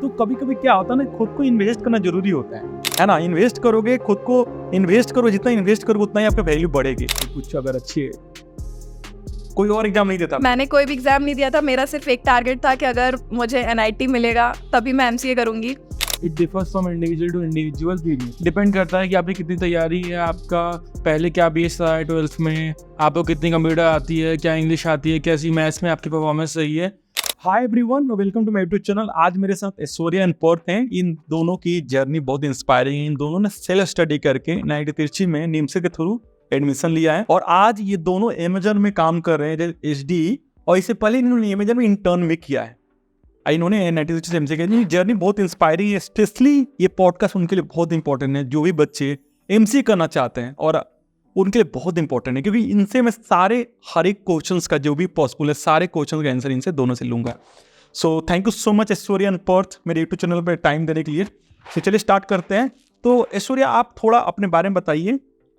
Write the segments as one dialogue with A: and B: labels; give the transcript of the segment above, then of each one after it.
A: तो कभी कभी क्या होता है ना, खुद को इन्वेस्ट करना जरूरी होता है ना। इन्वेस्ट करोगे, खुद को इन्वेस्ट करो, जितना इन्वेस्ट करोगे उतना ही आपका वैल्यू बढ़ेगी। कुछ अगर अच्छी है, कोई और एग्जाम नहीं देता?
B: मैंने कोई भी एग्जाम नहीं दिया था, मेरा सिर्फ एक टारगेट था कि अगर मुझे NIT मिलेगा तभी मैं MCA करूंगी।
C: It differs from individual to individual भी डिपेंड करता है कि आपकी कितनी तैयारी है, आपका पहले क्या बेस रहा है 12th में, आपको कितनी कंप्यूटर आती है, क्या इंग्लिश आती है, कैसी मैथ्स में आपकी परफॉर्मेंस सही है।
A: Hi everyone, welcome to my YouTube channel. आज मेरे साथ ऐश्वर्या एंड पार्थ हैं। इन दोनों की जर्नी बहुत इंस्पायरिंग है। इन दोनों ने सेल्फ स्टडी करके NIT तिरछी में निम्से के थ्रू एडमिशन लिया है और आज ये दोनों अमेजन में काम कर रहे हैं HD, और इससे पहले इन्होंने अमेजन में इंटर्न भी किया है। इन्होंने NIT तिरछी से MCA किया। जर्नी बहुत इंस्पायरिंग है, स्पेशली ये पॉडकास्ट उनके लिए बहुत इंपॉर्टेंट है जो भी बच्चे MCA करना चाहते हैं, और उनके लिए बहुत इंपॉर्टेंट है क्योंकि इनसे मैं हर एक क्वेश्चंस का जो भी पॉसिबल है, सारे क्वेश्चंस का आंसर इनसे दोनों से लूंगा। So thank you so much Aishwarya and Parth मेरे यूट्यूब चैनल पर टाइम देने के लिए। तो चलिए स्टार्ट करते हैं। तो ऐश्वर्या, आप थोड़ा अपने बारे में बताइए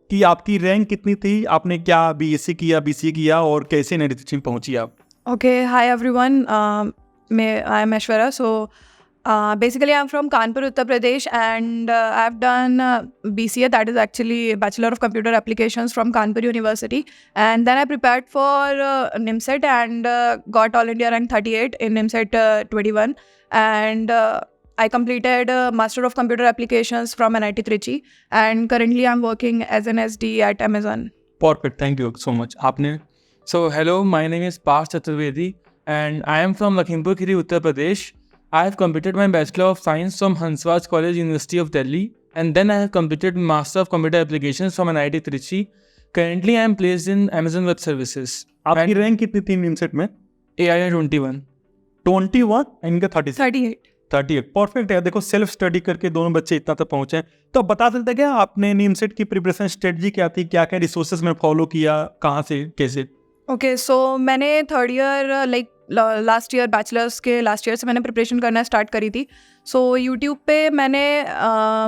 A: कि आपकी रैंक कितनी थी, आपने क्या BSc किया, BCA किया और कैसे NIT तिरछी में पहुंची आप?
B: Okay, hi everyone. I am Aishwarya. So basically I'm from Kanpur, Uttar Pradesh, and I've done BCA, that is actually Bachelor of Computer Applications from Kanpur University, and then I prepared for NIMSET and got All India rank 38 in NIMSET 21, and I completed Master of Computer Applications from NIT Trichy, and currently I'm working as an SD at Amazon.
A: Perfect, thank you so much. आपने?
C: So hello, my name is Parth Chaturvedi and I am from Lakhimpur Kheri, Uttar Pradesh. I have completed my Bachelor of Science from Hansraj College, University of Delhi, and then I have completed Master of Computer Applications from NIT Trichy. Currently I am placed in Amazon Web Services.
A: आपकी rank कितनी थी निमसेट में?
C: AII 21.
A: 21, इनका
B: 38.
A: 38 perfect है। देखो, self study करके दोनों बच्चे इतना तक पहुंचे हैं। तो अब बता सकते हैं क्या आपने निमसेट की प्रिपरेशन स्ट्रेटजी क्या थी, क्या क्या रिसोर्सेज में फॉलो किया, कहाँ से कैसे?
B: ओके, सो मैंने third year last year bachelors के लास्ट ईयर से मैंने प्रिपरेशन करना स्टार्ट करी थी। सो यूट्यूब पे मैंने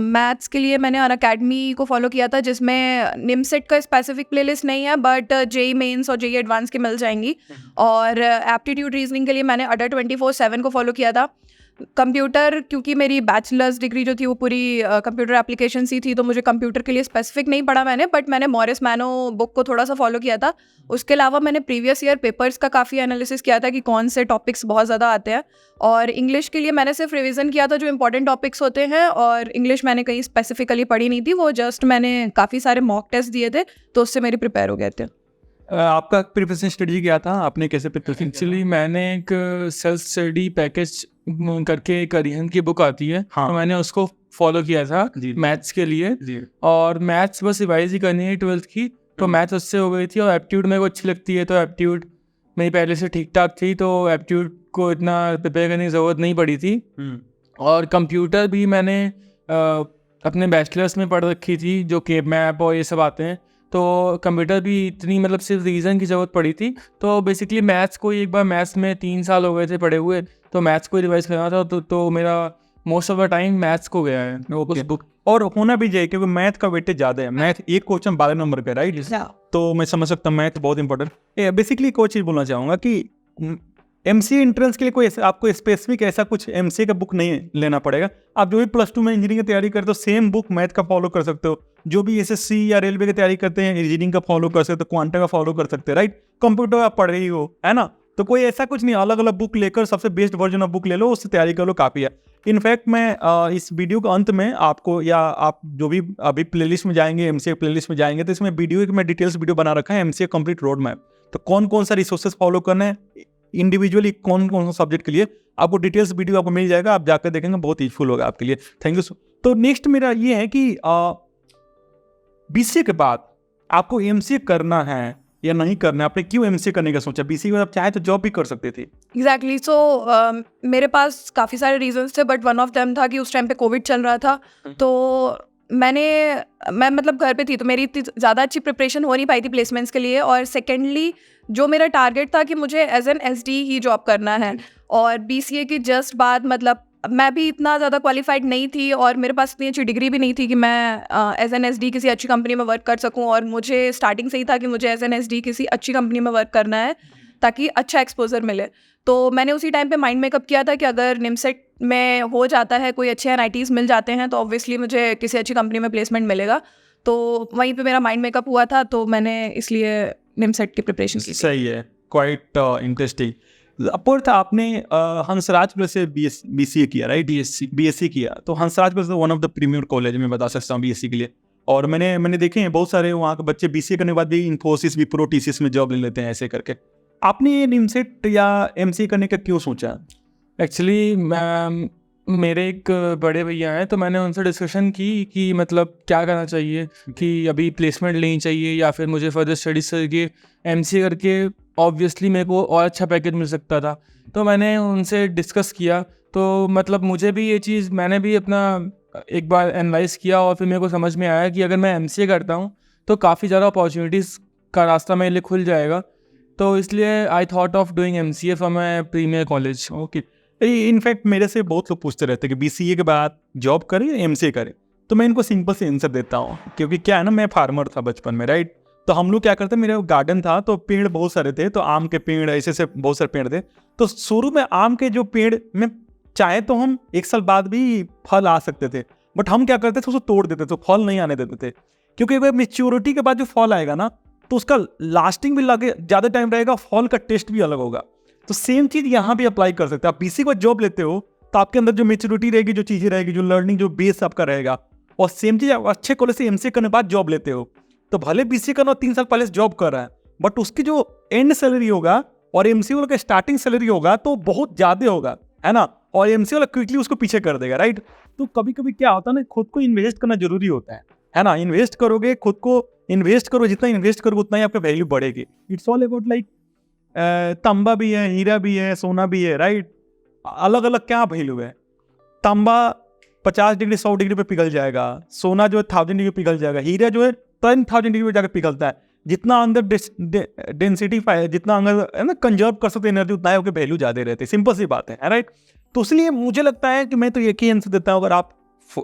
B: मैथ्स के लिए मैंने अनअकैडमी को फॉलो किया था, जिसमें निमसेट का स्पेसिफिक प्लेलिस्ट नहीं है, बट JEE मेंस और JEE एडवांस की मिल जाएंगी। और एप्टीट्यूड रीजनिंग के लिए मैंने अडर 24/7 को फॉलो किया था। कंप्यूटर, क्योंकि मेरी बैचलर्स डिग्री जो थी वो पूरी कंप्यूटर एप्लीकेशन ही थी, तो मुझे कंप्यूटर के लिए स्पेसिफिक नहीं पढ़ा मैंने, बट मैंने मॉरिस मैनो बुक को थोड़ा सा फॉलो किया था। उसके अलावा मैंने प्रीवियस ईयर पेपर्स का काफ़ी एनालिसिस किया था कि कौन से टॉपिक्स बहुत ज़्यादा आते हैं, और इंग्लिश के लिए मैंने सिर्फ रिवीजन किया था जो इंपॉर्टेंट टॉपिक्स होते हैं, और इंग्लिश मैंने कहीं स्पेसिफिकली पढ़ी नहीं थी, वो जस्ट मैंने काफ़ी सारे मॉक टेस्ट दिए थे तो उससे मेरी प्रिपेयर हो गए थे।
A: आपका प्रिपरेशन स्ट्रेटजी क्या था, आपने कैसे प्रिपरेशन?
C: एक्चुअली मैंने एक सेल्फ स्टडी पैकेज करके एक अरिहंत की बुक आती है,
A: हाँ,
C: तो मैंने उसको फॉलो किया था मैथ्स के लिए
A: जी।
C: और मैथ्स बस रिवाइज ही करनी है 12th की, तो मैथ्स उससे हो गई थी। और एप्टीट्यूड मेरे को अच्छी लगती है, तो एप्टीट्यूड मेरी पहले से ठीक ठाक थी, तो एप्टीट्यूड को इतना प्रिपेयर करने की ज़रूरत नहीं पड़ी थी। और कंप्यूटर भी मैंने अपने बैचलर्स में पढ़ रखी थी, जो के मैप और ये सब आते हैं, तो कंप्यूटर भी इतनी मतलब सिर्फ रिवीजन की ज़रूरत पड़ी थी। तो बेसिकली मैथ्स को एक बार, मैथ्स में 3 साल हो गए थे पढ़े हुए, तो मैथ्स को रिवाइज करना था, तो मेरा most of the time maths को गया है उस बुक।
A: और होना भी चाहिए क्योंकि मैथ का वेटेज ज़्यादा है। मैथ एक क्वेश्चन 12 नंबर का, राइट? तो मैं समझ सकता हूँ मैथ बहुत इंपॉर्टेंट। बेसिकली कोई चीज़ बोलना चाहूँगा कि MCA एंट्रेंस के लिए कोई आपको स्पेसिफिक ऐसा कुछ MCA का बुक नहीं लेना पड़ेगा। आप जो भी +2 में इंजीनियरिंग की तैयारी करते हो, सेम बुक मैथ का फॉलो कर सकते हो। जो भी SSC या रेलवे की तैयारी करते हैं, इंजीनियरिंग का फॉलो कर सकते हो, क्वांटा का फॉलो कर सकते हैं, राइट? कंप्यूटर आप पढ़ रही हो, है ना? तो कोई ऐसा कुछ नहीं, अलग अलग बुक लेकर सबसे बेस्ट वर्जन ऑफ बुक ले लो, उससे तैयारी कर लो, काफ़ी है। इनफैक्ट मैं इस वीडियो के अंत में आपको, या आप जो भी अभी प्लेलिस्ट में जाएंगे, MCA प्लेलिस्ट में जाएंगे, तो इसमें वीडियो में डिटेल्स वीडियो बना रखा है MCA कंप्लीट रोड मैप। तो कौन कौन सा रिसोर्सेज फॉलो करना है इंडिविजुअली, कौन कौन सा सब्जेक्ट के लिए, आपको डिटेल्स वीडियो आपको मिल जाएगा, आप जाकर देखेंगे, बहुत यूजफुल होगा आपके लिए। Thank you. तो नेक्स्ट मेरा ये है कि BCA के बाद आपको MCA करना है या नहीं करना है? आपने क्यों MCA करने का सोचा? BCA के बाद आप चाहे तो जॉब भी कर सकते थे।
B: एग्जैक्टली। सो मेरे पास काफ़ी सारे रीजंस थे, बट वन ऑफ देम था कि उस टाइम पे कोविड चल रहा था, तो मैं मतलब घर पे थी, तो मेरी इतनी ज़्यादा अच्छी प्रिपरेशन हो नहीं पाई थी प्लेसमेंट्स के लिए। और सेकेंडली जो मेरा टारगेट था कि मुझे एज एन SD ही जॉब करना है, और BCA की जस्ट बाद मतलब मैं भी इतना ज़्यादा क्वालिफाइड नहीं थी, और मेरे पास इतनी अच्छी डिग्री भी नहीं थी कि मैं एज एन SD किसी अच्छी कंपनी में वर्क कर सकूं। और मुझे स्टार्टिंग से ही था कि मुझे एज एन SD किसी अच्छी कंपनी में वर्क करना है। ताकि अच्छा एक्सपोजर मिले। तो मैंने उसी टाइम पे माइंड मेकअप किया था कि अगर निमसेट में हो जाता है, कोई अच्छे NITs मिल जाते हैं, तो ऑब्वियसली मुझे किसी अच्छी कंपनी में प्लेसमेंट मिलेगा। तो वहीं पे मेरा माइंड मेकअप हुआ था, तो मैंने इसलिए निमसेट की प्रिपरेशन की थी।
A: सही है, क्वाइट इंटरेस्टिंग। अपर्थ आपने हंसराज प्लस से BCA किया, राइट? BSc किया, तो Hansraj plus one of the premier college में बता सकता हूँ BSc के लिए। और मैंने देखे हैं बहुत सारे वहाँ के बच्चे BCA करने के बाद भी इन्फोसिस, विप्रो, TCS में जॉब ले लेते हैं ऐसे करके। आपने ये निमसेट या MCA करने का क्यों सोचा?
C: एक्चुअली मेरे एक बड़े भैया हैं, तो मैंने उनसे डिस्कशन की कि मतलब क्या करना चाहिए, कि अभी प्लेसमेंट लेनी चाहिए या फिर मुझे फर्दर स्टडीज करके MCA करके ऑब्वियसली मेरे को और अच्छा पैकेज मिल सकता था। तो मैंने उनसे डिस्कस किया, तो मतलब मुझे भी ये चीज़, मैंने भी अपना एक बार एनालाइज किया और फिर मेरे को समझ में आया कि अगर मैं MCA करता हूँ तो काफ़ी ज़्यादा अपॉर्चुनिटीज़ का रास्ता मेरे लिए खुल जाएगा। तो इसलिए I thought of doing MCA from my premier college.
A: Okay. In fact मेरे से बहुत लोग पूछते रहते हैं कि BCA के बाद जॉब करें या MCA करें, तो मैं इनको सिंपल से आंसर देता हूँ, क्योंकि क्या है ना, मैं फार्मर था बचपन में, राइट? तो हम लोग क्या करते, मेरा गार्डन था तो पेड़ बहुत सारे थे, तो आम के पेड़ ऐसे बहुत सारे पेड़ थे। तो शुरू में आम के जो पेड़ में चाहे तो हम 1 साल बाद भी फल आ सकते थे, बट हम क्या करते थे, उसको तोड़ देते थे, फल नहीं आने देते थे, क्योंकि वह मेच्योरिटी के बाद जो फल आएगा ना, तो उसका लास्टिंग भी लगे ज़्यादा टाइम रहेगा, फल का टेस्ट भी अलग होगा। तो सेम चीज़ यहाँ भी अप्लाई कर सकते हैं। आप BCA को जॉब लेते हो तो आपके अंदर जो मेच्योरिटी रहेगी, जो चीज़ें रहेगी, जो लर्निंग, जो बेस आपका रहेगा, और सेम चीज़ आप अच्छे कॉलेज से MCA करने के बाद जॉब लेते हो, तो भले BCA करना 3 साल पहले जॉब कर रहा है, बट उसकी जो एंड सैलरी होगा और MCA वाला का स्टार्टिंग सैलरी होगा तो बहुत ज़्यादा होगा, है ना? और MCA वाला क्विकली उसको पीछे कर देगा, राइट? तो कभी कभी क्या होता है ना, खुद को इन्वेस्ट करना जरूरी होता है ना? इन्वेस्ट करोगे, खुद को इन्वेस्ट करो, जितना इन्वेस्ट करोगे उतना ही आपका वैल्यू बढ़ेगी। इट्स ऑल अबाउट लाइक तांबा भी है, हीरा भी है, सोना भी है, राइट? अलग अलग क्या वैल्यू है? तांबा 50 डिग्री 100 डिग्री पे पिघल जाएगा, सोना जो है 1000 डिग्री पे पिघल जाएगा, हीरा जो है 10,000 डिग्री पे जाकर पिघलता है। जितना अंदर डेंसिटी जितना अंदर है ना, कंजर्व कर सकते एनर्जी, उतना है वैल्यू ज़्यादा रहती है। सिंपल सी बात है, राइट? तो इसलिए मुझे लगता है कि मैं तो एक ही आंसर देता हूँ, अगर आप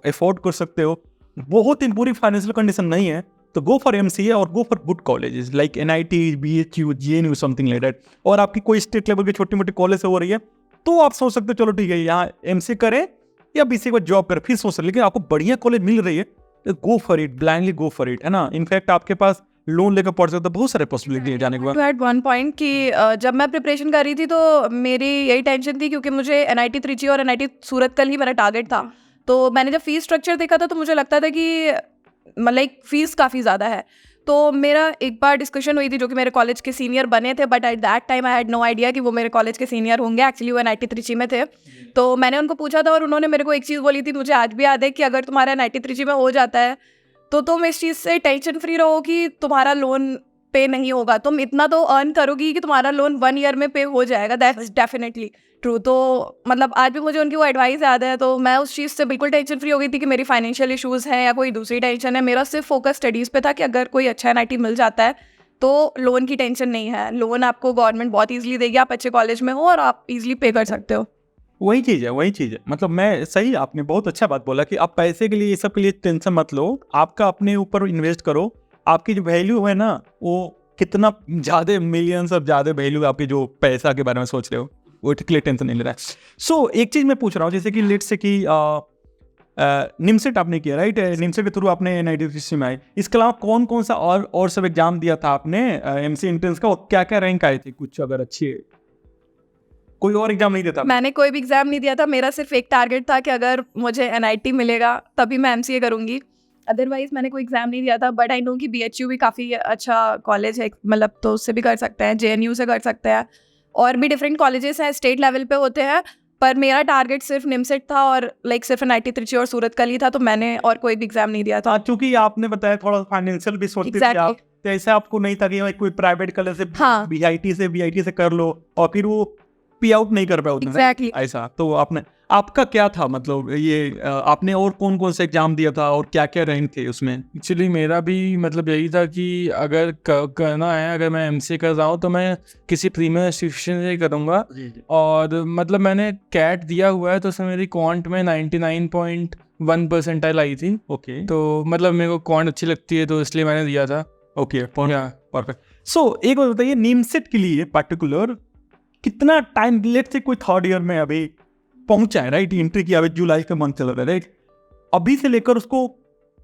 A: अफोर्ड कर सकते हो, बहुत इन पूरी फाइनेंशियल कंडीशन नहीं है, तो गो फॉर MCA और go for good colleges like NIT, BHU, JNU, something like that. और आपकी कोई स्टेट लेवल की छोटी मोटी कॉलेज से हो रही है तो आप सोच सकते हो चलो ठीक है, यहाँ MCA करें या BCA को जॉब करें, फिर सोच सकते। लेकिन आपको बढ़िया कॉलेज मिल रही है तो go for it, blindly go for it, है ना? इनफैक्ट आपके पास लोन लेकर पढ़ सकते हो, बहुत सारे पॉसिबिलिटी है जाने के बाद।
B: टू एट वन पॉइंट कि जब मैं प्रिपरेशन कर रही थी तो मेरी यही टेंशन थी, क्योंकि मुझे NIT त्रिची और NIT सूरतकल ही मेरा टारगेट था। तो मैंने जब फीस स्ट्रक्चर देखा था तो मुझे लगता था कि लाइक फीस काफ़ी ज़्यादा है। तो मेरा एक बार डिस्कशन हुई थी जो कि मेरे कॉलेज के सीनियर बने थे, but at that time I had no idea कि वो मेरे कॉलेज के सीनियर होंगे। एक्चुअली वो NIT त्रिची में थे। तो मैंने उनको पूछा था और उन्होंने मेरे को एक चीज़ बोली थी, मुझे आज भी याद है, कि अगर तुम्हारा NIT त्रिची में हो जाता है तो तुम इस चीज़ से टेंशन फ्री रहो कि तुम्हारा लोन पे नहीं होगा, तुम इतना तो अर्न करोगी कि तुम्हारा लोन 1 ईयर में पे हो जाएगा। That is definitely true. तो मतलब आज भी मुझे उनकी वो एडवाइस याद है। तो मैं उस चीज़ से बिल्कुल टेंशन फ्री हो गई थी कि मेरी फाइनेंशियल इश्यूज़ हैं या कोई दूसरी टेंशन है। मेरा सिर्फ फोकस स्टडीज़ पे था कि अगर कोई अच्छा NIT मिल जाता है तो लोन की टेंशन नहीं है। लोन आपको गवर्नमेंट बहुत ईजिली देगी, आप अच्छे कॉलेज में हो और आप ईजिली पे कर सकते हो।
A: वही चीज़ है। मतलब मैं सही, आपने बहुत अच्छा बात बोला कि आप पैसे के लिए, ये सब के लिए टेंशन मत लो, आपका अपने ऊपर इन्वेस्ट करो। आपकी जो वैल्यू है ना, वो कितना ज़्यादा मिलियंस ऑफ ज़्यादा वैल्यू है आपके जो पैसा के बारे में सोच रहे हो, वो के लिए टेंशन नहीं ले रहा है। सो एक चीज़ मैं पूछ रहा हूँ, जैसे कि लेट्स से कि निमसेट आपने किया, राइट? निमसेट के थ्रू आपने NIT त्रिची में आए। इसके अलावा कौन कौन सा और सब एग्जाम दिया था आपने MCA एंट्रेंस का, और क्या क्या रैंक आए थे? कुछ अगर अच्छे, कोई और एग्जाम नहीं देता?
B: मैंने कोई भी एग्जाम नहीं दिया था। मेरा सिर्फ एक टारगेट था कि अगर मुझे NIT मिलेगा तभी मैं MCA करूँगी, अदरवाइज मैंने कोई एग्जाम नहीं दिया था। बट आई नो कि BHU भी काफ़ी अच्छा कॉलेज है, मतलब तो उससे भी कर सकते हैं, JNU से कर सकते हैं, और भी डिफरेंट कॉलेजेस हैं, स्टेट लेवल पे होते हैं। पर मेरा टारगेट सिर्फ निमसेट था और लाइक सिर्फ NIT त्रिची और सूरतकल ही था, तो मैंने और कोई भी एग्जाम नहीं दिया था।
A: क्योंकि आपने बताया थोड़ा फाइनेंशियल भी सोचते थे आप, तो ऐसा आपको नहीं था कि कोई प्राइवेट कॉलेज से BIT से कर लो और फिर वो पे आउट नहीं कर पाया उतना, ऐसा। तो आपका क्या था, मतलब ये आपने और कौन कौन से एग्जाम दिया था और क्या क्या रैंक थे उसमें?
C: एक्चुअली मेरा भी मतलब यही था कि अगर करना है, अगर मैं MCA कर रहा हूँ तो मैं किसी प्रीमियर इंस्टीट्यूशन से ही करूँगा। और मतलब मैंने कैट दिया हुआ है, तो उसमें मेरी क्वांट में 99.1 परसेंटाइल आई थी।
A: ओके।
C: तो मतलब मेरे को क्वांट अच्छी लगती है, तो इसलिए मैंने दिया था।
A: Okay, perfect. एक बात बताइए, नीमसेट के लिए पर्टिकुलर कितना टाइम, लेट से कोई थर्ड ईयर में अभी पहुंचा है, राइट, एंट्री की, अभी जुलाई का मंथ चल रहा है, राइट, अभी से लेकर उसको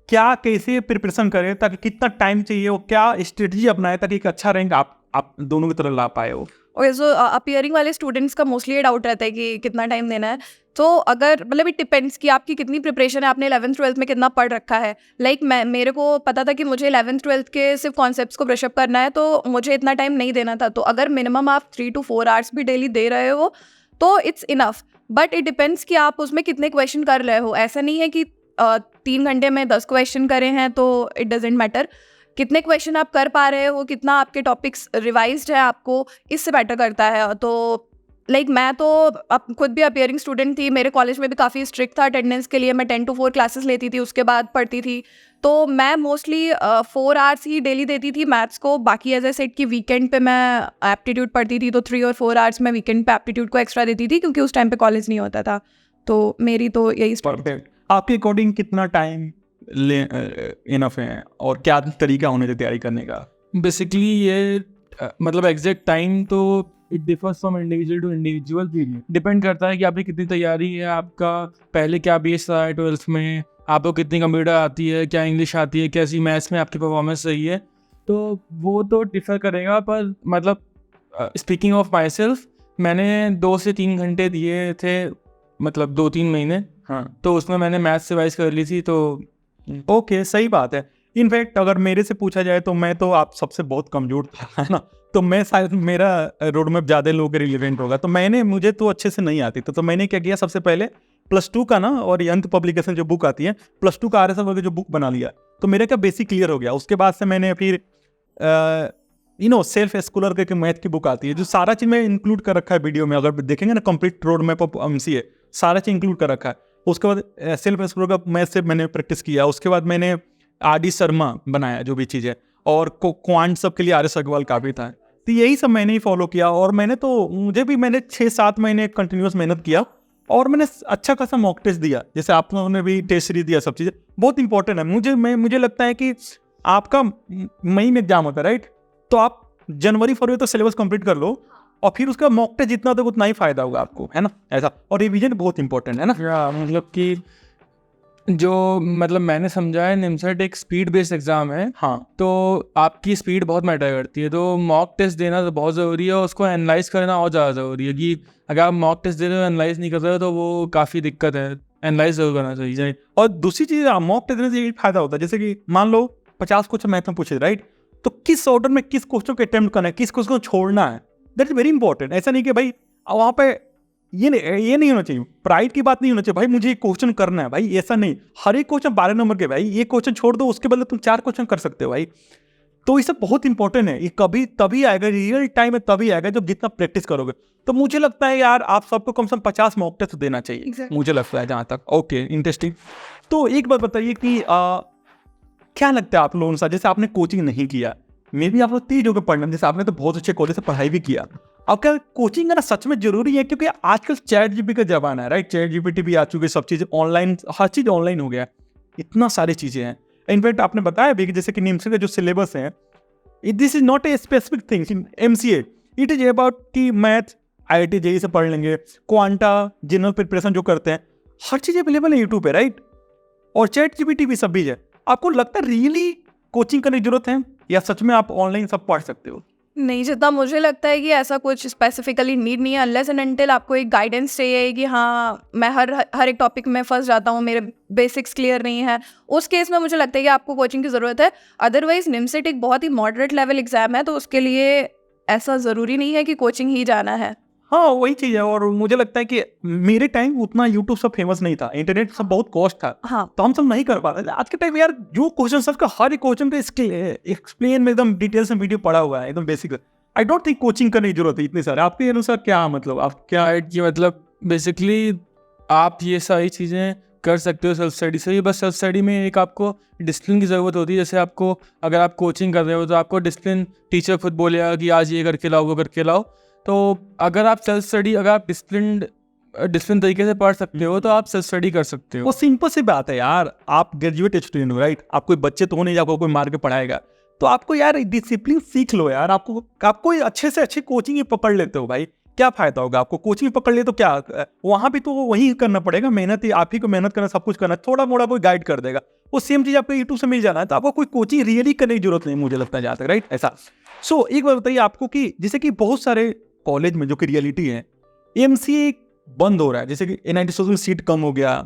A: क्या कैसे प्रिपरेशन करें, ताकि कितना टाइम चाहिए, वो क्या स्ट्रेटजी अपनाए ताकि एक अच्छा रैंक आप दोनों की तरह ला पाए हो?
B: ओके, सो अपीयरिंग वाले स्टूडेंट्स का मोस्टली ये डाउट रहता है कि कितना टाइम देना है। तो अगर मतलब इट डिपेंड्स कि आपकी कितनी प्रिपरेशन है, आपने 11th-12th में कितना पढ़ रखा है। लाइक मेरे को पता था कि मुझे 11th-12th के सिर्फ कॉन्सेप्ट्स को ब्रशअप करना है, तो मुझे इतना टाइम नहीं देना था। तो अगर मिनिमम आप 3 to 4 आवर्स भी डेली दे रहे हो तो it's enough, but it depends कि आप उसमें कितने क्वेश्चन कर रहे हो। ऐसा नहीं है कि 3 घंटे में 10 क्वेश्चन करे हैं तो इट डजेंट मैटर। कितने क्वेश्चन आप कर पा रहे हो, कितना आपके टॉपिक्स रिवाइज्ड है आपको, इससे मैटर करता है। तो लाइक मैं तो खुद भी अपीयरिंग स्टूडेंट थी, मेरे कॉलेज में भी काफ़ी स्ट्रिक्ट था अटेंडेंस के लिए। मैं 10 to 4 क्लासेस लेती थी, उसके बाद पढ़ती थी। तो मैं मोस्टली 4 आवर्स ही डेली देती थी मैथ्स को। बाकी एज ए सेट कि वीकेंड पे मैं एप्टीट्यूड पढ़ती थी, तो 3 और 4 आवर्स मैं वीकेंड पे एप्टीट्यूड को एक्स्ट्रा देती थी, क्योंकि उस टाइम पे कॉलेज नहीं होता था। तो मेरी तो यही
A: परफेक्ट। आपके अकॉर्डिंग कितना टाइम इनफ है और क्या तरीका होने चाहिए तैयारी करने का?
C: बेसिकली ये मतलब एग्जैक्ट टाइम तो it differs from individual to individual, depend करता है कि आपकी कितनी तैयारी है, आपका पहले क्या बेस रहा है 12th में, आपको कितनी कंप्यूटर आती है, क्या इंग्लिश आती है, कैसी मैथ्स में आपकी परफॉर्मेंस रही है, तो वो तो डिफर करेगा। पर मतलब स्पीकिंग ऑफ माई सेल्फ, मैंने 2 से 3 घंटे दिए थे, मतलब 2-3 महीने।
A: हाँ,
C: तो उसमें मैंने मैथ्स रिवाइज कर ली थी। तो
A: ओके, सही बात है। इनफैक्ट अगर मेरे से पूछा जाए तो मैं तो आप सबसे बहुत कमजोर था, है ना, तो मैं शायद मेरा रोड मैप ज़्यादा लोगों के रिलेवेंट होगा। तो मुझे तो अच्छे से नहीं आती, तो मैंने क्या किया, सबसे पहले +2 का ना, और यंत्र पब्लिकेशन जो बुक आती है, +2 का RSF वगैरह जो बुक बना लिया, तो मेरा क्या बेसिक क्लियर हो गया। उसके बाद से मैंने फिर सेल्फ स्कॉलर करके मैथ की बुक आती है, जो सारा चीज़ में इंक्लूड कर रखा है वीडियो में, अगर देखेंगे ना, complete road map of MCA सारा चीज़ इंक्लूड कर रखा है। उसके बाद सेल्फ स्कॉलर का मैथ से मैंने प्रैक्टिस किया। उसके बाद मैंने RD शर्मा बनाया जो भी चीज़ है, और क्वांट सब के लिए RS अग्रवाल काफ़ी था। तो यही सब मैंने ही फॉलो किया, और मैंने 6-7 महीने कंटिन्यूस मेहनत किया, और मैंने अच्छा खासा मॉक टेस्ट दिया। जैसे आप लोगों ने भी टेस्ट सीरीज दिया, सब चीज़ें बहुत इंपॉर्टेंट है। मुझे लगता है कि आपका मई में एग्जाम होता है, राइट, तो आप जनवरी-फरवरी तो सिलेबस कंप्लीट कर लो, और फिर उसका मॉक टेस्ट जितना तो उतना ही फायदा होगा आपको, है ना, ऐसा। और रिवीजन बहुत इंपॉर्टेंट है ना।
C: मतलब कि जो मतलब मैंने समझा है, निमसेट एक स्पीड बेस्ड एग्जाम है।
A: हाँ,
C: तो आपकी स्पीड बहुत मैटर करती है, तो मॉक टेस्ट देना तो बहुत ज़रूरी है, और उसको एनालाइज करना और ज़्यादा ज़रूरी है। कि अगर आप मॉक टेस्ट दे रहे हो, एनालाइज नहीं कर रहे हो, तो वो काफ़ी दिक्कत है। एनालाइज जरूर करना चाहिए।
A: और दूसरी चीज़, मॉक टेस्ट देने से ये फायदा होता है, जैसे कि मान लो 50 क्वेश्चन मैथ में पूछे, राइट, तो किस ऑर्डर में किस क्वेश्चन को अटेम्प्ट करना है, किस क्वेश्चन को छोड़ना है, दैट इज वेरी इंपॉर्टेंट। ऐसा नहीं कि भाई वहाँ पे ये नहीं होना चाहिए, प्राइड की बात नहीं होना चाहिए, भाई मुझे ये क्वेश्चन करना है, भाई ऐसा नहीं। हर एक क्वेश्चन 12 नंबर के, भाई ये क्वेश्चन छोड़ दो, उसके बदले तुम 4 क्वेश्चन कर सकते हो भाई। तो ये सब बहुत इंपॉर्टेंट है। ये कभी तभी आएगा, रियल टाइम में तभी आएगा जब जितना प्रैक्टिस करोगे। तो मुझे लगता है यार, आप सबको कम से कम 50 मॉक टेस्ट देना चाहिए,
B: Exactly.
A: मुझे लगता है जहाँ तक। Okay, interesting. तो एक बात बताइए कि क्या लगता है आप लोगों से, जैसे आपने कोचिंग नहीं किया, मे भी आप लोग तेज होकर पढ़ना, जैसे आपने तो बहुत अच्छे कॉलेज से पढ़ाई भी किया, अब क्या कोचिंग करना सच में जरूरी है? क्योंकि आजकल ChatGPT का जमाना है, राइट, ChatGPT भी आ चुकी है, सब चीज़ें ऑनलाइन, हर चीज़ ऑनलाइन हो गया, इतना सारी चीज़ें हैं। इनफैक्ट आपने बताया भी कि जैसे कि निम्स का जो सिलेबस है, this is not a specific thing in MCA, it is about कि मैथ IIT JEE से पढ़ लेंगे, क्वांटा जनरल प्रिपरेशन जो करते हैं, हर चीज़ अवेलेबल है यूट्यूब पे, राइट, और ChatGPT भी सब भी है। आपको लगता है रियली कोचिंग करने की जरूरत है, या सच में आप ऑनलाइन सब पढ़ सकते हो?
B: नहीं, जितना मुझे लगता है कि ऐसा कुछ स्पेसिफिकली नीड नहीं है, अनलेस एंड अनटिल आपको एक गाइडेंस चाहिए कि हाँ मैं हर एक टॉपिक में फंस जाता हूँ, मेरे बेसिक्स क्लियर नहीं है, उस केस में मुझे लगता है कि आपको कोचिंग की ज़रूरत है। अदरवाइज निमसेट एक बहुत ही मॉडरेट लेवल एग्जाम है, तो उसके लिए ऐसा ज़रूरी नहीं है कि कोचिंग ही जाना है।
A: हाँ, वही चीज़ है। और मुझे लगता है कि मेरे टाइम उतना यूट्यूब सब फेमस नहीं था, इंटरनेट सब बहुत कॉस्ट था,
B: हाँ,
A: तो हम सब नहीं कर पाते। आज के टाइम यार, जो क्वेश्चन सबका, हर एक क्वेश्चन का एक्सप्लेन में एकदम डिटेल से वीडियो पड़ा हुआ है, एकदम basic. I don't think coaching करने की जरूरत है इतने सारे। आपके अनुसार क्या मतलब, आप क्या
C: कि मतलब बेसिकली आप ये सारी चीज़ें कर सकते हो सेल्फ स्टडी से। बस सेल्फ स्टडी में एक आपको डिसिप्लिन की ज़रूरत होती है। जैसे आपको, अगर आप कोचिंग कर रहे हो, तो आपको डिसिप्लिन, टीचर खुद बोलेगा कि आज ये करके लाओ, वो करके लाओ। तो अगर आप सेल्फ स्टडी, अगर आप डिसिप्लिन तरीके से पढ़ सकते हो, तो आप सेल्फ स्टडी कर सकते हो।
A: वो सिंपल सी बात है यार, आप ग्रेजुएट स्टूडेंट हो, राइट, आप कोई बच्चे तो हो नहीं आपको कोई मार के पढ़ाएगा, तो आपको यार डिसिप्लिन सीख लो यार, आपको अच्छे से अच्छी कोचिंग ही पकड़ लेते हो भाई, क्या फायदा होगा आपको? कोचिंग पकड़ लिए तो क्या, वहां भी तो वही करना पड़ेगा, मेहनत ही आप ही को मेहनत करना, सब कुछ करना, थोड़ा मोड़ा कोई गाइड कर देगा, वो सेम चीज आपको यूट्यूब से मिल जाना है, तो आपको कोई कोचिंग रियली करने की जरूरत नहीं, मुझे लगता है जहाँ तक, राइट? ऐसा। सो एक बात बताइए आपको कि जैसे कि बहुत सारे कॉलेज में जो कि रियलिटी है, एमसीए बंद हो रहा है, जैसे कि एनआईटी सोचो सीट कम हो गया,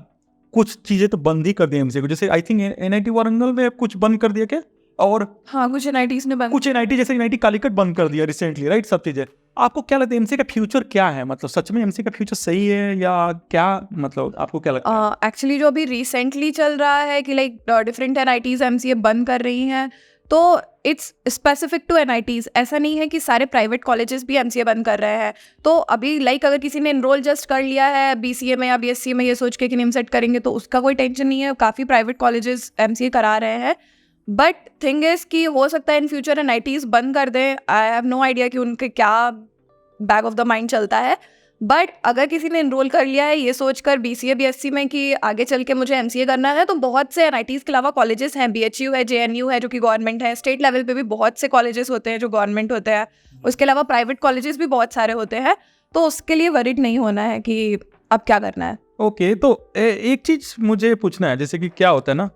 A: कुछ चीजें तो बंद ही कर दी एमसीए को, जैसे आई थिंक एनआईटी वारंगल में कुछ बंद कर दिया क्या, और
B: हाँ कुछ एनआईटीज ने बंद,
A: कुछ एनआईटी जैसे एनआईटी कालीकट बंद कर दिया रिसेंटली, राइट? सब चीजें। आपको क्या लगता है एमसीए का फ्यूचर क्या है? मतलब सच में एमसीए का फ्यूचर सही है या क्या, मतलब आपको क्या लगता है?
B: एक्चुअली जो अभी रिसेंटली चल रहा है कि लाइक डिफरेंट एनआईटीज एमसीए बंद कर रही हैं, तो इट्स स्पेसिफिक टू एनआईटीज, ऐसा नहीं है कि सारे प्राइवेट कॉलेजेस भी एमसीए बंद कर रहे हैं। तो अभी लाइक अगर किसी ने एनरोल जस्ट कर लिया है बीसीए में या बीएससी में ये सोच के कि निमसेट करेंगे, तो उसका कोई टेंशन नहीं है, काफ़ी प्राइवेट कॉलेजेस एमसीए करा रहे हैं। बट थिंग इज कि हो सकता है इन फ्यूचर एनआईटीज बंद कर दें, आई हैव नो आइडिया कि उनके क्या बैक ऑफ द माइंड चलता है। बट अगर किसी ने एनरोल कर लिया है ये सोचकर बीसीए बीएससी में कि आगे चल के मुझे एमसीए करना है, तो बहुत से एनआईटीज़ के अलावा कॉलेजेस हैं, बीएचयू है, जेएनयू है जो कि गवर्नमेंट है, स्टेट लेवल पे भी बहुत से कॉलेजेस होते हैं जो गवर्नमेंट होते हैं, उसके अलावा प्राइवेट कॉलेजेस भी बहुत सारे होते हैं, तो उसके लिए वरीड नहीं होना है कि अब क्या करना है।
A: ओके, तो एक चीज मुझे पूछना है, जैसे कि क्या होता है ना,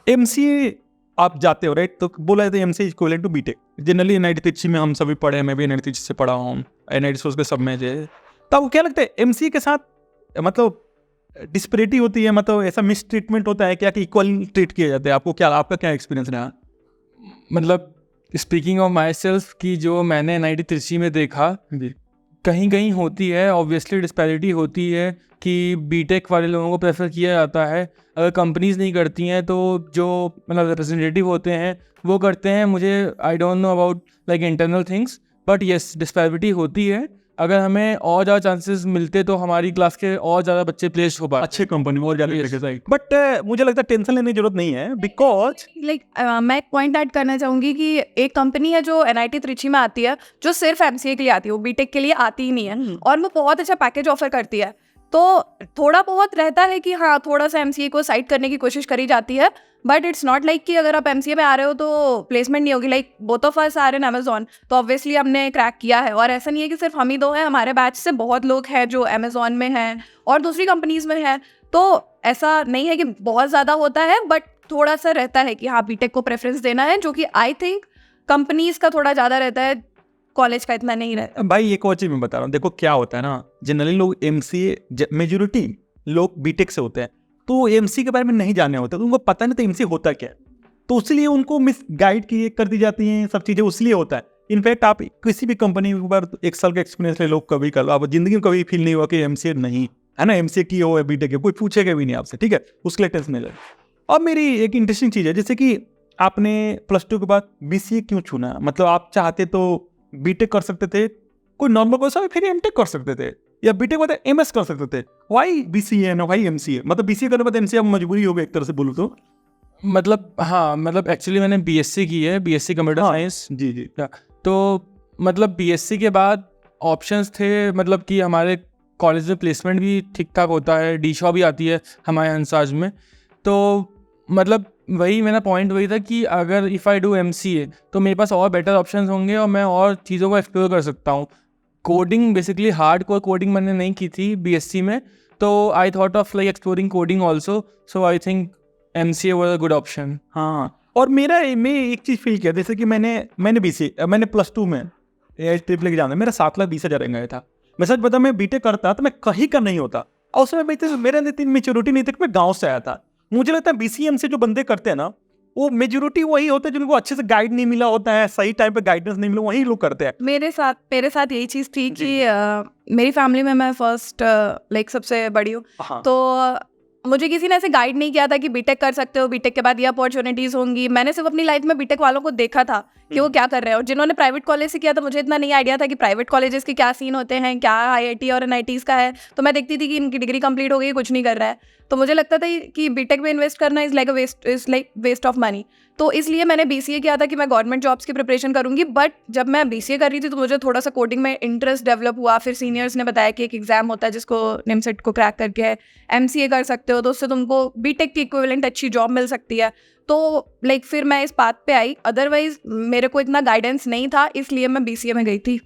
A: एमसीए आप जाते हो, राइट? तो बोला जाता है MCA equivalent to BTech, generally NIT Trichy में हम सभी पढ़े हैं, मैं भी एनआईटी तिरछी से पढ़ा हूँ, एनआईटी सोच के सब में जो है। तो आपको क्या लगता है एमसीए के साथ मतलब डिस्पैरिटी होती है, मतलब ऐसा मिस ट्रीटमेंट होता है क्या कि इक्वल ट्रीट किया जाता है? आपको क्या, आपका क्या एक्सपीरियंस रहा?
C: मतलब स्पीकिंग ऑफ माई सेल्फ की जो मैंने एनआईटी तिरछी में देखा, कहीं कहीं होती है, ऑब्वियसली डिस्पैरिटी होती है कि बीटेक वाले लोगों को प्रेफर किया जाता है, अगर कंपनीज नहीं करती हैं तो जो मतलब रिप्रेजेंटेटिव होते हैं वो करते हैं। मुझे I don't know about like internal things, but yes disparity होती है। अगर हमें और ज़्यादा चांसेस मिलते तो हमारी क्लास के और ज़्यादा बच्चे प्लेस हो पाते
A: अच्छे कंपनी में और ज़्यादा, बट मुझे लगता है टेंशन लेने की जरूरत नहीं है, बिकॉज
B: लाइक मैं एक पॉइंट ऐड करना चाहूँगी कि एक कंपनी है जो एनआईटी त्रिची में आती है, जो सिर्फ एमसीए के लिए आती है, वो बीटेक के लिए आती ही नहीं है, और वो बहुत अच्छा पैकेज ऑफर करती है। तो थोड़ा बहुत रहता है कि हाँ थोड़ा सा एमसीए को साइड करने की कोशिश करी जाती है, बट इट्स नॉट लाइक कि अगर आप एमसीए में आ रहे हो तो प्लेसमेंट नहीं होगी। Like both of us are in Amazon, तो ऑब्वियसली हमने क्रैक किया है, और ऐसा नहीं है कि सिर्फ हम ही दो हैं, हमारे बैच से बहुत लोग हैं जो अमेजॉन में हैं और दूसरी कंपनीज में हैं। तो ऐसा नहीं है कि बहुत ज़्यादा होता है, बट थोड़ा सा रहता है कि हाँ बीटेक को प्रेफरेंस देना है, जो कि आई थिंक कंपनीज का थोड़ा ज़्यादा रहता है, कॉलेज का इतना नहीं रहता।
A: भाई एक और चीज मैं बता रहा हूँ, देखो क्या होता है ना, जनरली लोग एमसीए, मेजोरिटी लोग बीटेक से होते हैं, तो एमसीए के बारे में नहीं जाने होते, तो उनको पता नहीं तो एमसीए होता क्या है, तो इसलिए उनको मिस गाइड की कर दी जाती हैं सब चीज़ें, इसलिए होता है। इनफैक्ट आप किसी भी कंपनी के ऊपर 1 साल का एक्सपीरियंस ले लो, कभी कर लो, आप जिंदगी में कभी फील नहीं हुआ कि एमसीए नहीं है ना, एमसीए की हो या बीटेक की, कोई पूछेगा भी नहीं आपसे, ठीक है, उसके लिए टेंशन नहीं ले। अब मेरी एक इंटरेस्टिंग चीज़ है, जैसे कि आपने +2 के बाद बीसीए क्यों चुना? मतलब आप चाहते तो बीटेक कर सकते थे, कोई नॉर्मल कोर्स है, फिर एमटेक कर सकते थे, या बीटेक बाद एमएस कर सकते थे, वाई बीसीए ना वाई एमसीए? मतलब बीसीए करने के बाद एमसीए मजबूरी हो गई एक तरह से बोलूँ तो।
C: मतलब हाँ, मतलब एक्चुअली मैंने बीएससी की है, बीएससी कंप्यूटर साइंस।
A: जी जी।
C: तो मतलब बीएससी के बाद ऑप्शंस थे, मतलब कि हमारे कॉलेज में प्लेसमेंट भी ठीक ठाक होता है, डीशॉ भी आती है हमारे हंसाज में, तो मतलब वही मेरा पॉइंट वही था कि अगर इफ़ आई डू एमसीए तो मेरे पास और बेटर ऑप्शंस होंगे और मैं और चीज़ों को एक्सप्लोर कर सकता हूँ। Coding basically hard core coding मैंने नहीं की थी बीएससी में, तो आई thought of like exploring coding also, so I think MCA was a good option.
A: हाँ, और मैं एक चीज़ फील किया, जैसे कि मैंने बीसीए, मैंने +2 में ट्रिप लेके जाना, मेरा 7,20,000 गया था। मैं सच बता, मैं बीटेक करता तो मैं कहीं का नहीं होता, और उसमें मेरे अंदर इतनी मेच्योरिटी नहीं थी कि मैं गाँव से आया था। मुझे लगता है बीसीएम से जो बंदे करते हैं ना, वो मेजोरिटी वही होते हैं जिनको अच्छे से गाइड नहीं मिला होता है, सही टाइम पे गाइडेंस नहीं मिला, वही लोग करते हैं।
B: मेरे साथ यही चीज़ थी कि मेरी फैमिली में मैं फर्स्ट लाइक सबसे बड़ी हूँ,
A: हाँ।
B: तो मुझे किसी ने ऐसे गाइड नहीं किया था कि बीटेक कर सकते हो, बीटेक के बाद ये अपॉर्चुनिटीज़ होंगी। मैंने सिर्फ अपनी लाइफ में बीटेक वालों को देखा था कि वो क्या कर रहे हैं, और जिन्होंने प्राइवेट कॉलेज से किया था मुझे इतना नहीं आइडिया था कि प्राइवेट कॉलेजेस के क्या सीन होते हैं, क्या आईआईटी और एनआईटीज़ का है। तो मैं देखती थी कि इनकी डिग्री कंप्लीट हो गई, कुछ नहीं कर रहा है, तो मुझे लगता था कि बीटेक में इन्वेस्ट करना is like waste of money. तो इसलिए मैंने BCA किया था कि मैं गवर्नमेंट जॉब्स की प्रिपरेशन करूँगी। बट जब मैं BCA कर रही थी तो मुझे थोड़ा सा कोडिंग में इंटरेस्ट डेवलप हुआ। फिर सीनियर्स ने बताया कि एक एग्ज़ाम होता है जिसको निमसेट को क्रैक करके MCA कर सकते हो, तो उससे तुमको BTech की इक्विवेलेंट अच्छी जॉब मिल सकती है। तो लाइक फिर मैं इस पाथ पे आई, अदरवाइज मेरे को इतना गाइडेंस नहीं था, इसलिए मैं BCA में गई थी।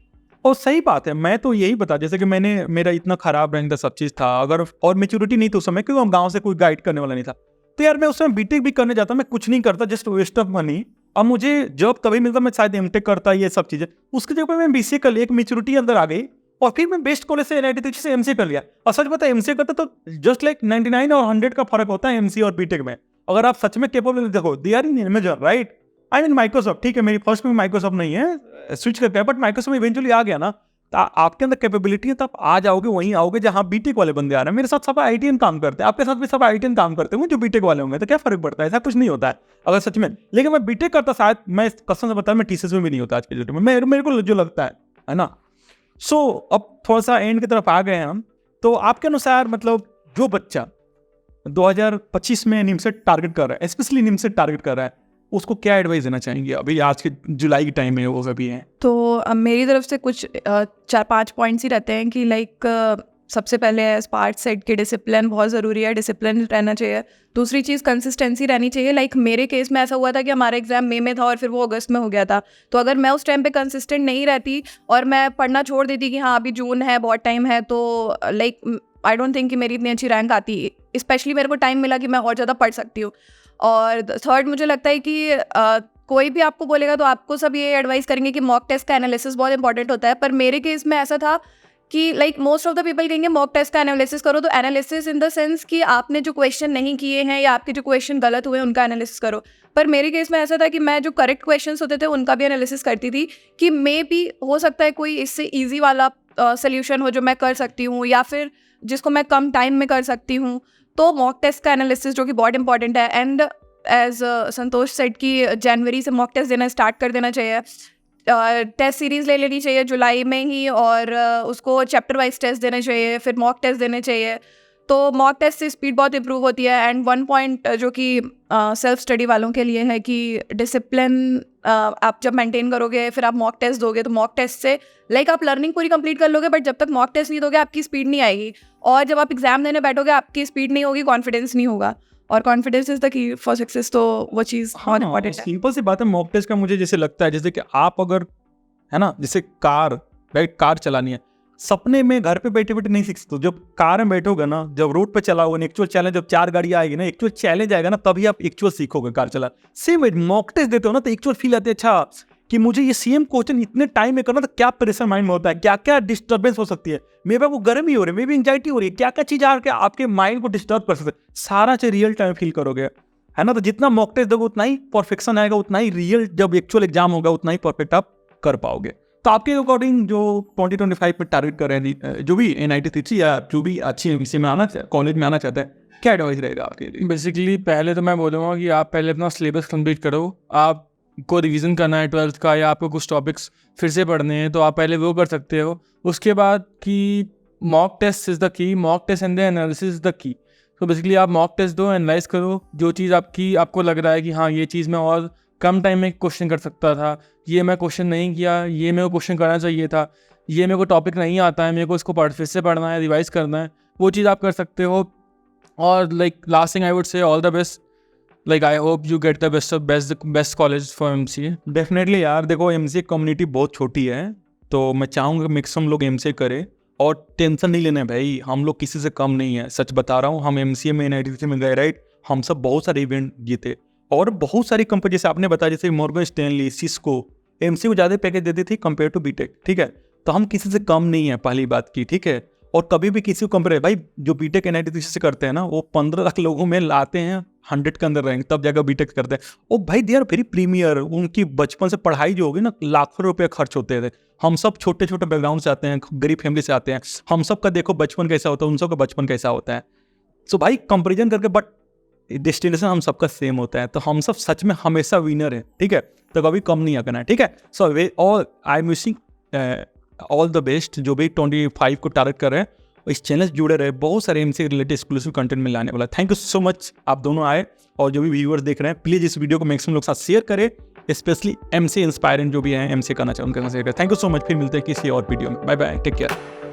A: और सही बात है, मैं तो यही बता, जैसे कि मेरा इतना खराब रैंक था, सब चीज़ था, अगर और मेच्योरिटी नहीं थी उस समय, क्योंकि हम गांव से कोई गाइड करने वाला नहीं था, तो यार मैं उस समय बीटेक भी करने जाता, मैं कुछ नहीं करता, जस्ट वेस्ट ऑफ मनी। अब मुझे जॉब तभी मिलता, मैं शायद एमटेक करता, ये सब चीज़ें। उसकी जगह मैं BCA कर लिया, एक मेच्योरिटी अंदर आ गई, और फिर मैं बेस्ट कॉलेज से NIT से MCA कर लिया। और सच बता, MCA करता तो जस्ट लाइक 99 और 100 का फर्क होता है MCA और बीटेक में। अगर आप सच में केपेबल, देखो they are in Amazon, right? I mean Microsoft, ठीक है मेरी फर्स्ट में माइक्रोसॉफ्ट नहीं है, स्विच करके है, बट माइक्रोसॉफ्ट में इवेंचुअली आ गया ना, तो आपके अंदर कैपेबिलिटी है, तो आप आ जाओगे, वहीं आओगे जहाँ बीटेक वाले बंदे आ रहे हैं। मेरे साथ सब IITian काम करते हैं, आपके साथ भी सब IITian काम करते हैं जो बीटेक वाले होंगे, तो क्या फर्क पड़ता है? ऐसा कुछ नहीं होता है अगर सच में। लेकिन मैं बीटेक करता, शायद मैं कसम से बता, मैं TCS में भी नहीं होता आज के डेट में, मेरे को जो लगता है ना। सो अब थोड़ा सा एंड की तरफ आ गए हैं हम, तो आपके अनुसार मतलब जो बच्चा 2025 में निमसेट टारगेट कर रहा है, स्पेशली निमसेट टारगेट कर रहा है, उसको क्या एडवाइस देना चाहेंगे? अभी आज के जुलाई के टाइम में वो सभी हैं।
B: तो मेरी तरफ से कुछ 4-5 पॉइंट्स ही रहते हैं कि लाइक सबसे पहले स्पार्ट सेट की डिसिप्लिन बहुत ज़रूरी है, डिसिप्लिन रहना चाहिए। दूसरी चीज़ कंसिस्टेंसी रहनी चाहिए। लाइक मेरे केस में ऐसा हुआ था कि हमारा एग्ज़ाम मई में था और फिर वो अगस्त में हो गया था, तो अगर मैं उस टाइम पे कंसिस्टेंट नहीं रहती और मैं पढ़ना छोड़ देती कि हाँ अभी जून है, बहुत टाइम है, तो लाइक आई डोंट थिंक कि मेरी इतनी अच्छी रैंक आती। स्पेशली मेरे को टाइम मिला कि मैं और ज़्यादा पढ़ सकती हूँ। और थर्ड, मुझे लगता है कि कोई भी आपको बोलेगा तो आपको सब ये एडवाइस करेंगे कि मॉक टेस्ट का एनालिसिस बहुत इंपॉर्टेंट होता है, पर मेरे केस में ऐसा था कि like most of the people कहेंगे मॉक टेस्ट का एनालिसिस करो, तो एनालिसिस इन द सेंस कि आपने जो क्वेश्चन नहीं किए हैं या आपके जो क्वेश्चन गलत हुए हैं उनका एनालिसिस करो। पर मेरे केस में ऐसा था कि मैं जो करेक्ट क्वेश्चंस होते थे उनका भी एनालिसिस करती थी कि मे भी हो सकता है कोई इससे ईजी वाला सोल्यूशन हो जो मैं कर सकती हूँ, या फिर जिसको मैं कम टाइम में कर सकती हूँ। तो मॉक टेस्ट का एनालिसिस जो कि बहुत इंपॉर्टेंट है। एंड एज संतोष सेट की जनवरी से मॉक टेस्ट देना स्टार्ट कर देना चाहिए। टेस्ट सीरीज़ ले लेनी चाहिए जुलाई में ही, और उसको चैप्टर वाइज टेस्ट देने चाहिए, फिर मॉक टेस्ट देने चाहिए। तो मॉक टेस्ट से स्पीड बहुत इंप्रूव होती है। एंड वन पॉइंट जो कि सेल्फ स्टडी वालों के लिए है कि डिसिप्लिन आप जब मेंटेन करोगे फिर आप मॉक टेस्ट दोगे, तो मॉक टेस्ट से लाइक आप लर्निंग पूरी कंप्लीट कर लोगे, बट जब तक मॉक टेस्ट नहीं दोगे आपकी स्पीड नहीं आएगी, और जब आप एग्जाम देने बैठोगे आपकी स्पीड नहीं होगी, कॉन्फिडेंस नहीं होगा, और confidence is the key for success. तो वो चीज़ बहुत इंपॉर्टेंट है।
A: सिंपल सी बात है, मॉक टेस्ट का मुझे जैसे लगता है, जैसे कि आप अगर है ना, जैसे कार चलानी है, सपने में घर पे बैठे बैठे नहीं सीख सकते। जब कार में बैठोगे ना, जब रोड पे चलाओगे ना, एक्चुअल चैलेंज, जब 4 गाड़ी आएगी ना, एक्चुअल चैलेंज आएगा ना, तभी आप एक्चुअल सीखोगे कार चला। सेम मॉक टेस्ट देते हो ना, तो एक्चुअल फील आती है, अच्छा कि मुझे ये सेम क्वेश्चन इतने टाइम में करना, तो क्या प्रेशर माइंड में होता है, क्या क्या डिस्टर्बेंस हो सकती है, मे बी वो गर्मी हो रही है, मे बी एंजाइटी हो रही है, क्या क्या चीज़ आके आपके माइंड को डिस्टर्ब कर सकते हैं, सारा चीज रियल टाइम फील करोगे, है ना। तो जितना मॉक टेस्ट दोगे उतना ही परफेक्शन आएगा, उतना ही रियल जब एक्चुअल एग्जाम होगा उतना ही परफेक्ट आप कर पाओगे। तो आपके अकॉर्डिंग जो 2025 में टारगेट कर रहे हैं, जो भी NIT या जो भी अच्छी विषय में आना, कॉलेज में आना चाहते हैं, क्या एडवाइस रहेगा आपके लिए?
C: बेसिकली पहले तो मैं बोलूँगा कि आप पहले अपना सिलेबस कंप्लीट करो। आपको रिवीजन करना है 12th का, या आपको कुछ टॉपिक्स फिर से पढ़ने हैं, तो आप पहले वो कर सकते हो। उसके बाद कि mock test is the key, mock test and the analysis is the key. तो बेसिकली आप मॉक टेस्ट दो, एनालाइज करो, जो चीज़ आपको लग रहा है कि हाँ ये चीज़ मैं और कम टाइम में क्वेश्चन कर सकता था, ये मैं क्वेश्चन नहीं किया, ये मेरे को क्वेश्चन करना चाहिए था, ये मेरे को टॉपिक नहीं आता है, मेरे को इसको फिर से पढ़ना है, रिवाइज करना है, वो चीज़ आप कर सकते हो। और like last thing I would say all the best, like I hope you get the best college for MCA।
A: Definitely यार, देखो MCA कम्युनिटी बहुत छोटी है, तो मैं चाहूँगा मैक्सिमम लोग MCA करें, और टेंशन नहीं लेना भाई, हम लोग किसी से कम नहीं है, सच बता रहा हूँ। हम MCA में NIT में गए, राइट, हम सब बहुत सारे इवेंट जीते, और बहुत सारी कंपनी, जैसे आपने बताया, जैसे मॉर्गन स्टैनली, सिस्को, MCA को ज़्यादा पैकेज देती थी कंपेयर टू बीटेक, ठीक है। तो हम किसी से कम नहीं है, पहली बात की, ठीक है। और कभी भी किसी को कंपेयर, भाई जो बीटेक NIT से करते हैं ना, वो 15 लाख लोगों में लाते हैं 100 के अंदर रैंक, तब जाकर बीटेक करते हैं। ओ भाई दे आर वेरी प्रीमियर, उनकी बचपन से पढ़ाई जो होगी ना, लाखों रुपये खर्च होते थे। हम सब छोटे छोटे बैकग्राउंड से आते हैं, गरीब फैमिली से आते हैं, हम सब का देखो बचपन कैसा होता है, उन सब का बचपन कैसा होता है। सो भाई कंपेरिजन करके, बट डेस्टिनेशन हम सबका सेम होता है, तो हम सब सच में हमेशा विनर है, ठीक है। तो कभी कम नहीं आना है, ठीक है। So we all I am wishing all the best, जो भी 25 को टारगेट कर रहे हैं, इस चैनल से जुड़े रहे, बहुत सारे एमसीए रिलेटेड एक्सक्लूसिव कंटेंट में लाने वाला। थैंक यू सो मच, आप दोनों आए, और जो भी व्यूअर्स देख रहे हैं प्लीज़ इस वीडियो को मैक्सिमम लोग साथ शेयर करें, स्पेशली एमसीए इंस्पायरेंट जो भी हैं, एमसीए करना चाहें उनके साथ शेयर करें। थैंक यू सो मच, फिर मिलते हैं किसी और वीडियो में। Bye bye, take care.